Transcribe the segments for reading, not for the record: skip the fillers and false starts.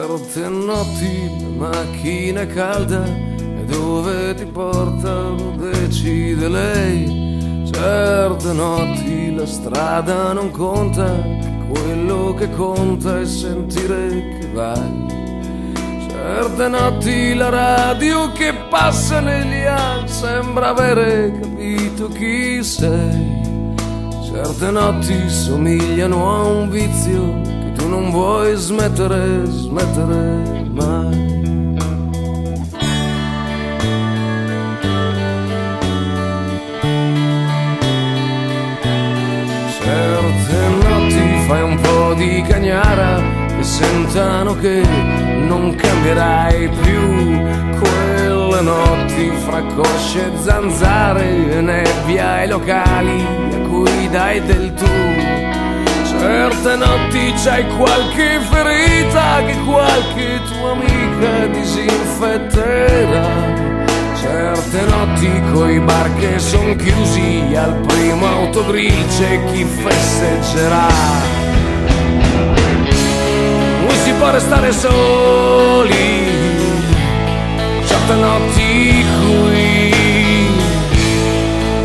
Certe notti la macchina è calda e dove ti portano decide lei. Certe notti la strada non conta, quello che conta è sentire che vai. Certe notti la radio che passa negli anni sembra avere capito chi sei. Certe notti somigliano a un vizio che tu non vuoi smettere mai. Certe notti fai un po' di cagnara e sentano che non cambierai più. Quelle notti fra cosce e zanzare e nebbia ai locali a cui dai del tu. Certe notti c'hai qualche ferita che qualche tua amica disinfetterà. Certe notti coi bar che son chiusi al primo autogrill c'è chi festeggerà. Non si può restare soli, certe notti qui,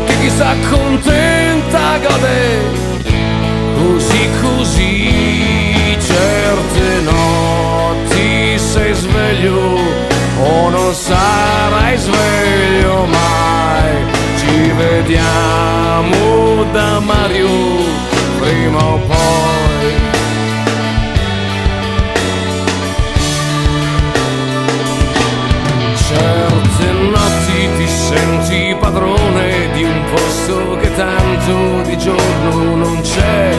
che chi s'accontenta gode così così. Certe notti sei sveglio o non sarai sveglio mai. Ci vediamo da Mario prima o poi. Certe notti ti senti padrone di un posto che tanto di giorno non c'è.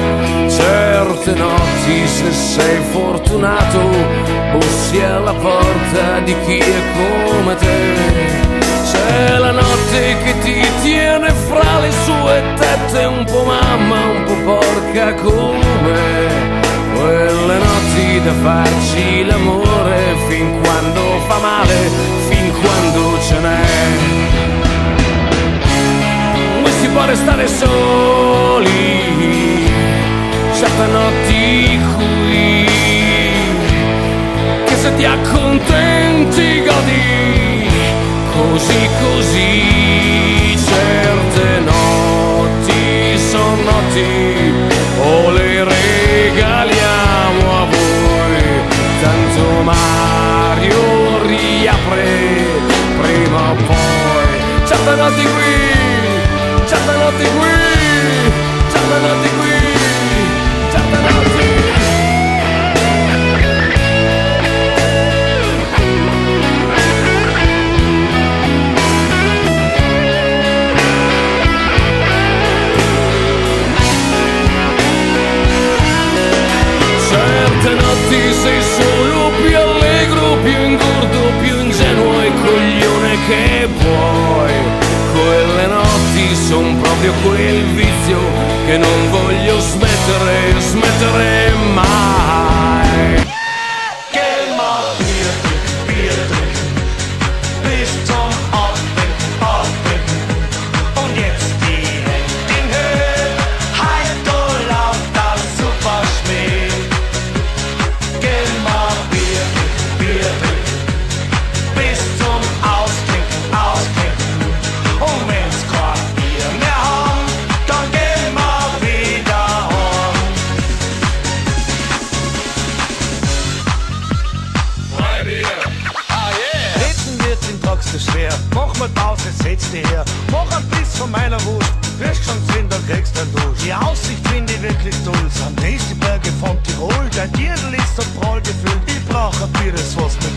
Certe notti, se sei fortunato, bussi alla porta di chi è come te. C'è la notte che ti tiene fra le sue tette, un po' mamma, un po' porca come. Quelle notti da farci l'amore fin quando fa male, fin quando ce n'è. Non si può restare soli, certe notti qui, che se ti accontenti godi così così. Certe notti son notti o le regaliamo a voi. Tanto Mario riapre prima o poi. Certe notti qui, certe notti qui, certe notti qui, certe notti. Certe notti sei solo più allegro, più ingordo, più ingenuo e coglione che puoi. Quelle notti son proprio quel vizio che non voglio smettere mai. Geh mal Bier trinken, bis zum Abwinken. Und jetzt direkt in Höhe, halt du laut das Superschmied. Geh mal Bier trinken, bis zum Ausklinken. Und wenn's kein Bier mehr haben, dann geh mal wieder heim. Reden wird im Taxi schwer, mach mal Pause, setz dich her. Mach ein Biss von meiner Wurst, wirst schon sehen, dann kriegst du einen Dusch. Die Aussicht finde ich wirklich toll, sind das die Berge von Tirol. Dein Dirndl ist so prall gefüllt, ich brauch ein Bier, das was mir